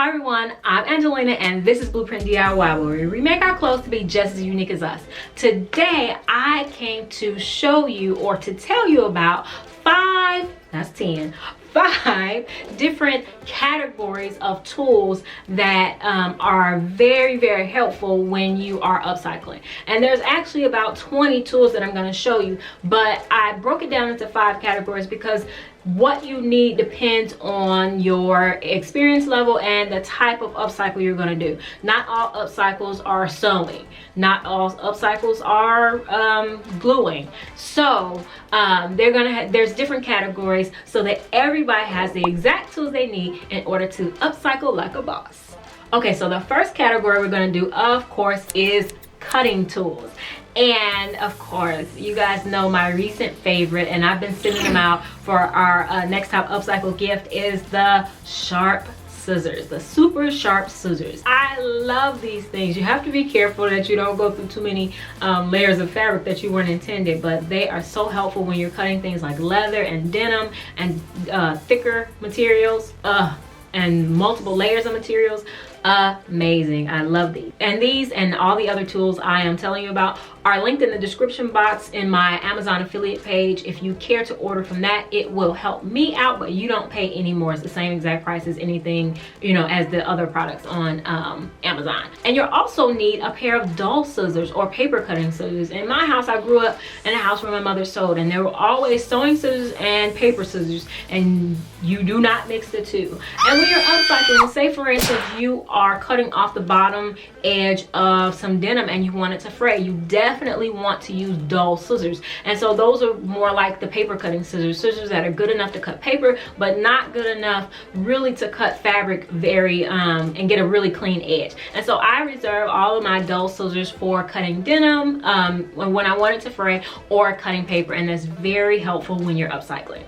Hi everyone, I'm Angelina and this is Blueprint DIY, where we remake our clothes to be just as unique as us. Today I came to show you, or to tell you about five different categories of tools that are very helpful when you are upcycling. And there's actually about 20 tools that I'm going to show you, but I broke it down into 5 categories because what you need depends on your experience level and the type of upcycle you're going to do. Not all upcycles are sewing, not all upcycles are gluing. So there's different categories so that everybody has the exact tools they need in order to upcycle like a boss. Okay, so the first category we're going to do, of course, is cutting tools. And of course, you guys know my recent favorite, and I've been sending them out for our next top upcycle gift, is the sharp scissors, the super sharp scissors. I love these things. You have to be careful that you don't go through too many layers of fabric that you weren't intended, but they are so helpful when you're cutting things like leather and denim and thicker materials and multiple layers of materials. Amazing. I love these. And these and all the other tools I am telling you about are linked in the description box in my Amazon affiliate page. If you care to order from that, it will help me out, but you don't pay any more. It's the same exact price as anything, you know, as the other products on Amazon. And you'll also need a pair of dull scissors or paper cutting scissors. In my house, I grew up in a house where my mother sewed, and there were always sewing scissors and paper scissors, and you do not mix the two. And when you're upcycling, say for instance you are cutting off the bottom edge of some denim and you want it to fray, you definitely want to use dull scissors. And so those are more like the paper cutting scissors that are good enough to cut paper but not good enough really to cut fabric very and get a really clean edge. And so I reserve all of my dull scissors for cutting denim when I want it to fray, or cutting paper, and that's very helpful when you're upcycling.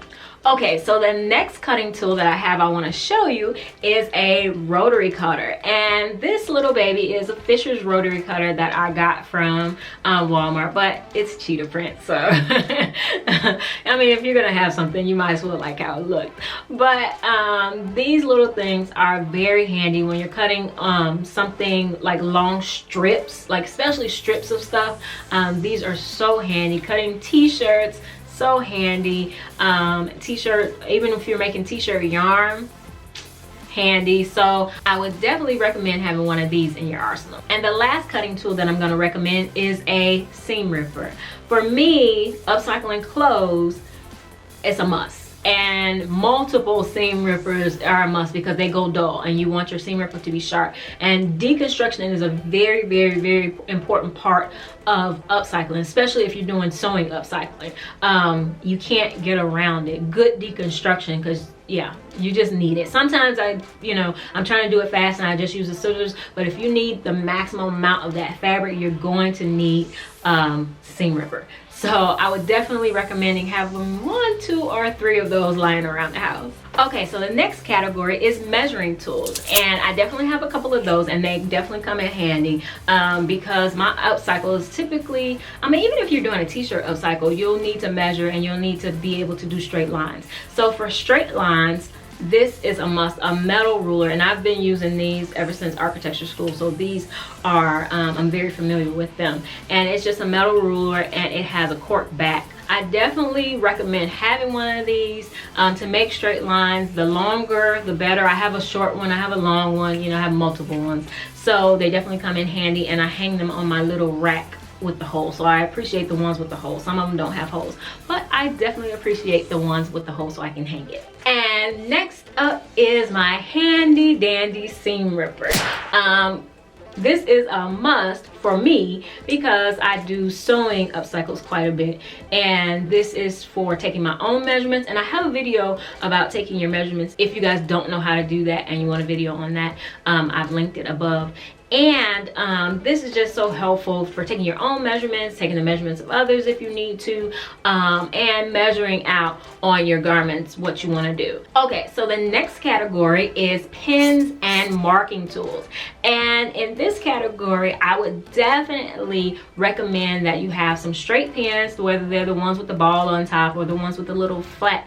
Okay, so the next cutting tool that I want to show you is a rotary cutter. And this little baby is a Fisher's rotary cutter that I got from Walmart, but it's cheetah print, so I mean, if you're gonna have something, you might as well like how it looks. But these little things are very handy when you're cutting something like long strips, like especially strips of stuff. These are so handy. Cutting t-shirts, so handy. T-shirt, even if you're making t-shirt yarn, handy. So I would definitely recommend having one of these in your arsenal. And the last cutting tool that I'm going to recommend is a seam ripper. For me, upcycling clothes, it's a must. And multiple seam rippers are a must because they go dull and you want your seam ripper to be sharp. And deconstruction is a very important part of upcycling, especially if you're doing sewing upcycling. You can't get around it. Good deconstruction, because yeah, you just need it. Sometimes I'm trying to do it fast and I just use the scissors, but if you need the maximum amount of that fabric, you're going to need seam ripper. So I would definitely recommend having 1, 2, or 3 of those lying around the house. Okay, so the next category is measuring tools, and I definitely have a couple of those, and they definitely come in handy because my upcycles typically, I mean, even if you're doing a t-shirt upcycle, you'll need to measure and you'll need to be able to do straight lines. So for straight lines, this is a must, a metal ruler, and I've been using these ever since architecture school, so these are I'm very familiar with them. And it's just a metal ruler and it has a cork back. I definitely recommend having one of these to make straight lines. The longer the better. I have a short one, I have a long one, you know, I have multiple ones, so they definitely come in handy, and I hang them on my little rack with the holes. So I appreciate the ones with the holes. Some of them don't have holes, but I definitely appreciate the ones with the holes so I can hang it. And next up is my handy dandy seam ripper. This is a must for me because I do sewing upcycles quite a bit, and this is for taking my own measurements, and I have a video about taking your measurements. If you guys don't know how to do that and you want a video on that, I've linked it above. And this is just so helpful for taking your own measurements, taking the measurements of others if you need to, and measuring out on your garments what you want to do. Okay, so the next category is pins and marking tools. And in this category, I would definitely recommend that you have some straight pins, whether they're the ones with the ball on top or the ones with the little flat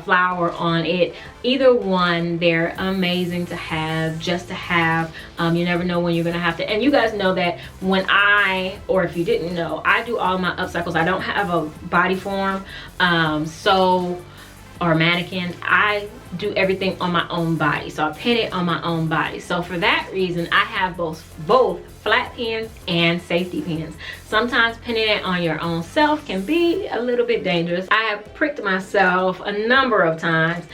flower on it. Either one, they're amazing to have, just to have. You never know when you're gonna have to. And you guys know that when or if you didn't know, I do all my upcycles. I don't have a body form, or mannequin. I do everything on my own body, so I pin it on my own body. So for that reason, I have both flat pins and safety pins. Sometimes pinning it on your own self can be a little bit dangerous. I have pricked myself a number of times.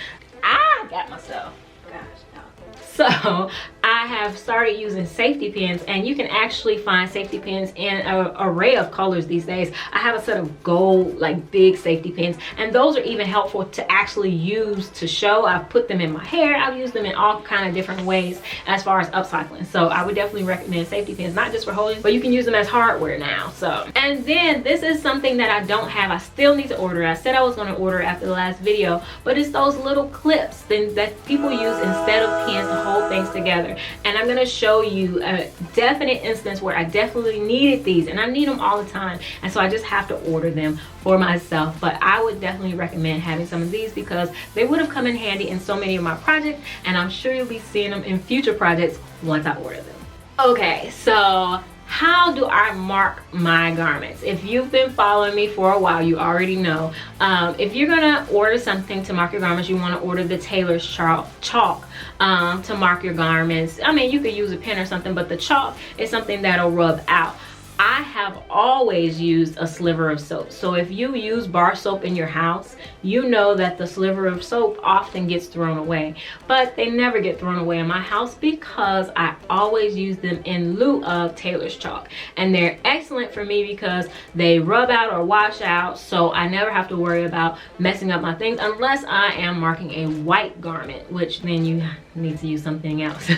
I got myself, gosh, no. So I have started using safety pins, and you can actually find safety pins in an array of colors these days. I have a set of gold, like big safety pins, and those are even helpful to actually use to show. I've put them in my hair. I've used them in all kind of different ways as far as upcycling. So I would definitely recommend safety pins, not just for holding, but you can use them as hardware now. So, and then this is something that I don't have. I still need to order. I said I was going to order after the last video, but it's those little clips that people use instead of pins to hold things together. And I'm going to show you a definite instance where I definitely needed these, and I need them all the time, and so I just have to order them for myself. But I would definitely recommend having some of these because they would have come in handy in so many of my projects, and I'm sure you'll be seeing them in future projects once I order them. Okay, so how do I mark my garments? If you've been following me for a while, you already know. If you're gonna order something to mark your garments, you want to order the tailor's chalk to mark your garments. I mean, you could use a pen or something, but the chalk is something that'll rub out. I have always used a sliver of soap. So if you use bar soap in your house, you know that the sliver of soap often gets thrown away. But they never get thrown away in my house because I always use them in lieu of tailor's chalk. And they're excellent for me because they rub out or wash out, so I never have to worry about messing up my things unless I am marking a white garment, which then you need to use something else.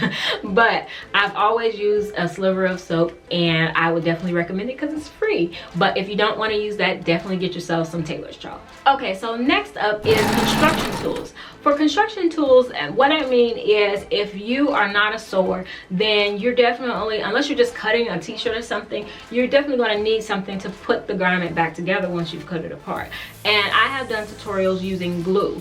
But I've always used a sliver of soap, and I would definitely recommend it because it's free. But if you don't want to use that, definitely get yourself some tailor's chalk. Okay, so next up is construction tools. For construction tools, what I mean is if you are not a sewer, then you're definitely, unless you're just cutting a t-shirt or something, you're definitely going to need something to put the garment back together once you've cut it apart. And I have done tutorials using glue.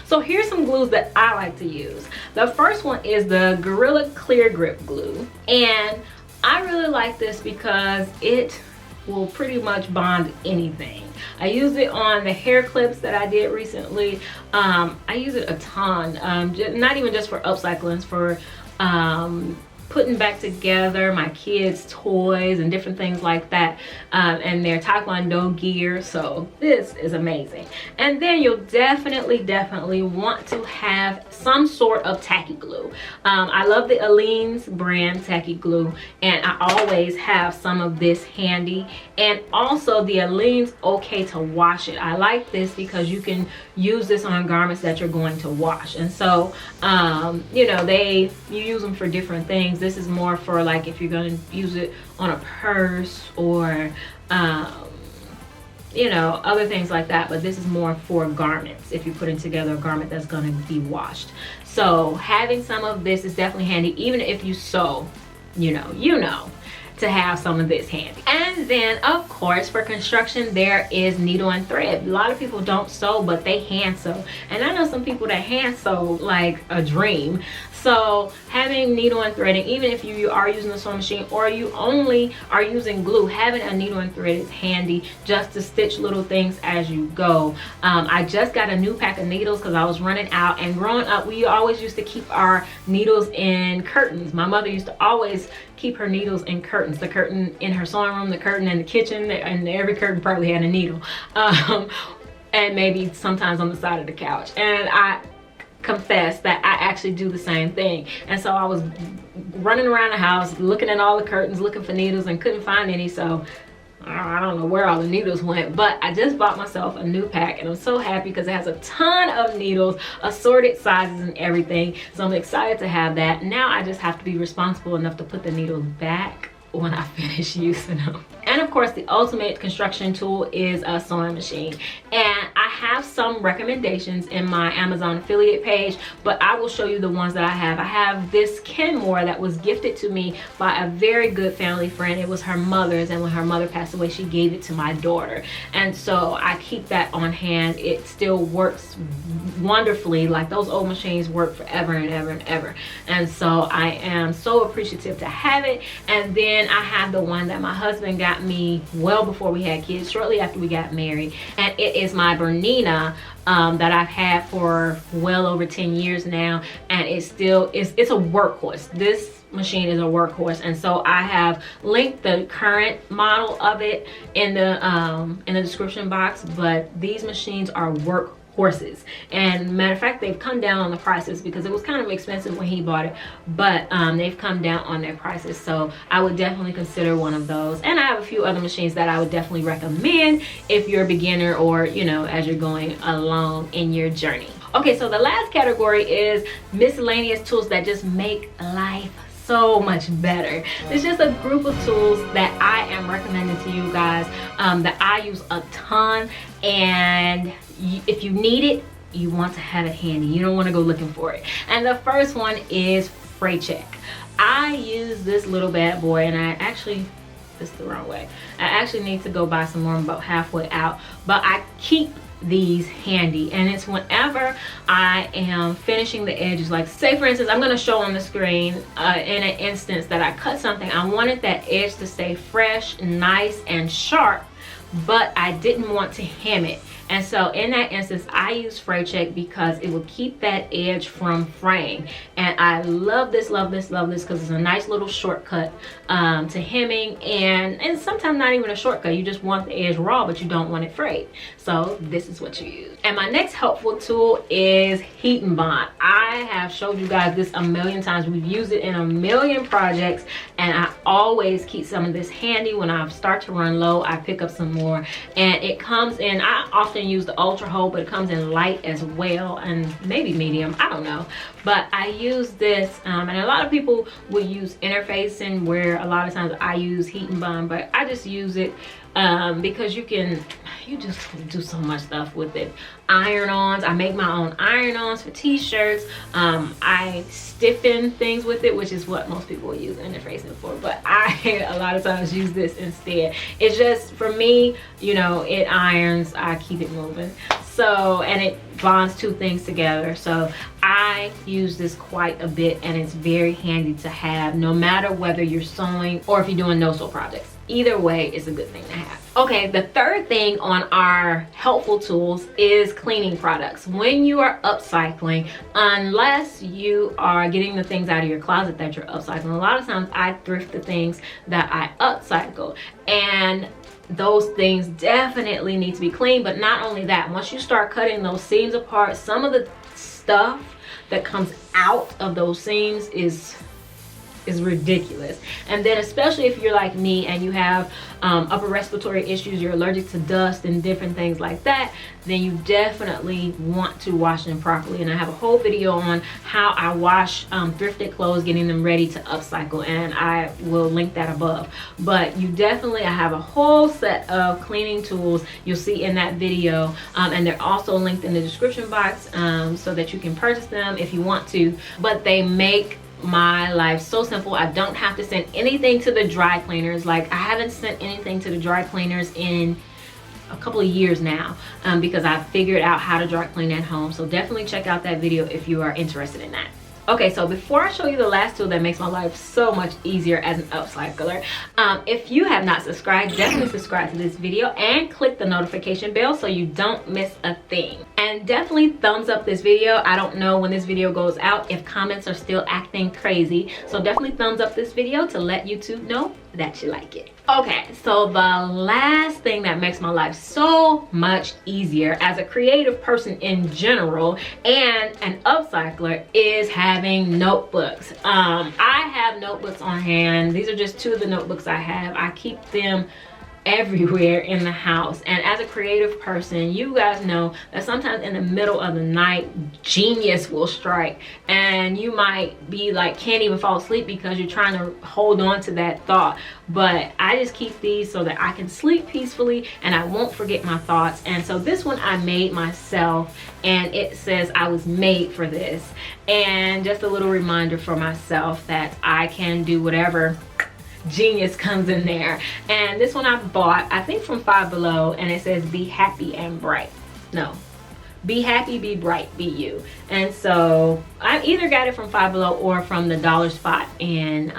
So here's some glues that I like to use. The first one is the Gorilla Clear Grip glue, and I really like this because it will pretty much bond anything. I use it on the hair clips that I did recently. I use it a ton, not even just for upcycling, for putting back together my kids' toys and different things like that, and their taekwondo gear. So this is amazing. And then you'll definitely want to have some sort of tacky glue. I love the Aleene's brand tacky glue, and I always have some of this handy. And also the Aleene's okay to wash it. I like this because you can use this on garments that you're going to wash. And so you know, you use them for different things. This is more for like if you're going to use it on a purse or you know, other things like that. But this is more for garments, if you're putting together a garment that's going to be washed. So having some of this is definitely handy, even if you sew, you know to have some of this handy. And then of course for construction there is needle and thread. A lot of people don't sew, but they hand sew, and I know some people that hand sew like a dream. So having needle and threading, even if you are using a sewing machine or you only are using glue, having a needle and thread is handy just to stitch little things as you go. I just got a new pack of needles because I was running out, and growing up we always used to keep our needles in curtains. My mother used to always keep her needles in curtains. The curtain in her sewing room, the curtain in the kitchen, and every curtain probably had a needle. And maybe sometimes on the side of the couch. And I confess that I actually do the same thing. And so I was running around the house looking at all the curtains, looking for needles, and couldn't find any. So I don't know where all the needles went, but I just bought myself a new pack, and I'm so happy because it has a ton of needles, assorted sizes and everything. So I'm excited to have that. Now I just have to be responsible enough to put the needles back when I finish using them. And of course the ultimate construction tool is a sewing machine, and I have have some recommendations in my Amazon affiliate page, but I will show you the ones that I have. I have this Kenmore that was gifted to me by a very good family friend. It was her mother's, and when her mother passed away, she gave it to my daughter. And so I keep that on hand. It still works wonderfully. Like, those old machines work forever and ever and ever. And so I am so appreciative to have it. And then I have the one that my husband got me well before we had kids, shortly after we got married, and it is my Bernina that I've had for well over 10 years now, and it's a workhorse. This machine is a workhorse, and so I have linked the current model of it in the description box. But these machines are workhorses, and matter of fact, they've come down on the prices because it was kind of expensive when he bought it, but they've come down on their prices. So I would definitely consider one of those. And I have a few other machines that I would definitely recommend if you're a beginner, or you know, as you're going along in your journey. Okay, so the last category is miscellaneous tools that just make life so much better. It's just a group of tools that I am recommending to you guys, that I use a ton, and if you need it, you want to have it handy. You don't want to go looking for it. And the first one is freight check. I use this little bad boy, and I actually, this is the wrong way. I actually need to go buy some more. I'm about halfway out, but I keep these handy, and it's whenever I am finishing the edges. Like, say for instance, I'm going to show on the screen in an instance that I cut something. I wanted that edge to stay fresh, nice, and sharp, but I didn't want to hem it. And so in that instance, I use fray check because it will keep that edge from fraying. And I love this, love this, love this, because it's a nice little shortcut to hemming, and sometimes not even a shortcut. You just want the edge raw, but you don't want it frayed. So this is what you use. And my next helpful tool is heat and bond. I have showed you guys this a million times. We've used it in a million projects, and I always keep some of this handy. When I start to run low, I pick up some more, and it comes in, I often use the ultra hold, but it comes in light as well, and maybe medium, I don't know. But I use this, and a lot of people will use interfacing, where a lot of times I use heat and bond, but I just use it because you just do so much stuff with it. Iron-ons, I make my own iron-ons for t-shirts. I stiffen things with it, which is what most people will use interfacing for, but I a lot of times use this instead. It's just, for me, you know, it irons, I keep it moving. So, and it bonds two things together. So I use this quite a bit, and it's very handy to have, no matter whether you're sewing or if you're doing no-sew projects. Either way, it's a good thing to have. Okay, the third thing on our helpful tools is cleaning products. When you are upcycling, unless you are getting the things out of your closet that you're upcycling, a lot of times I thrift the things that I upcycle, and those things definitely need to be cleaned. But not only that, once you start cutting those seams apart, some of the stuff that comes out of those seams is ridiculous. And then especially if you're like me and you have upper respiratory issues, you're allergic to dust and different things like that, then you definitely want to wash them properly. And I have a whole video on how I wash thrifted clothes, getting them ready to upcycle, and I will link that above. But you definitely, I have a whole set of cleaning tools you'll see in that video, and they're also linked in the description box, so that you can purchase them if you want to. But they make my life so simple. I don't have to send anything to the dry cleaners. Like, I haven't sent anything to the dry cleaners in a couple of years now, because I figured out how to dry clean at home. So definitely check out that video if you are interested in that. Okay, so before I show you the last tool that makes my life so much easier as an upcycler, if you have not subscribed, definitely subscribe to this video and click the notification bell so you don't miss a thing. And definitely thumbs up this video. I don't know when this video goes out if comments are still acting crazy, so definitely thumbs up this video to let YouTube know that you like it. Okay, so the last thing that makes my life so much easier as a creative person in general and an upcycler is having notebooks. I have notebooks on hand. These are just two of the notebooks I have. I keep them everywhere in the house. And as a creative person, you guys know that sometimes in the middle of the night, genius will strike, and you might be like, can't even fall asleep because you're trying to hold on to that thought. But I just keep these so that I can sleep peacefully and I won't forget my thoughts. And so this one I made myself, and it says I was made for this. And just a little reminder for myself that I can do whatever genius comes in there. And this one I bought, I think from Five Below, and it says be happy and bright. No, be happy, be bright, be you. And so I either got it from Five Below or from the dollar spot in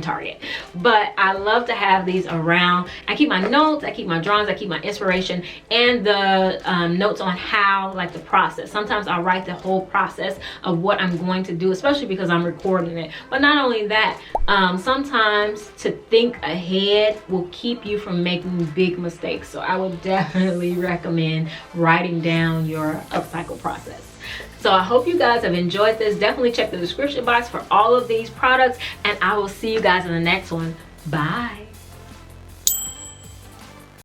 Target. But I love to have these around. I keep my notes, I keep my drawings, I keep my inspiration, and the notes on how, like the process. Sometimes I'll write the whole process of what I'm going to do, especially because I'm recording it. But not only that, sometimes to think ahead will keep you from making big mistakes. So I would definitely recommend writing down your upcycle process. So I hope you guys have enjoyed this. Definitely check the description box for all of these products, and I will see you guys in the next one. Bye.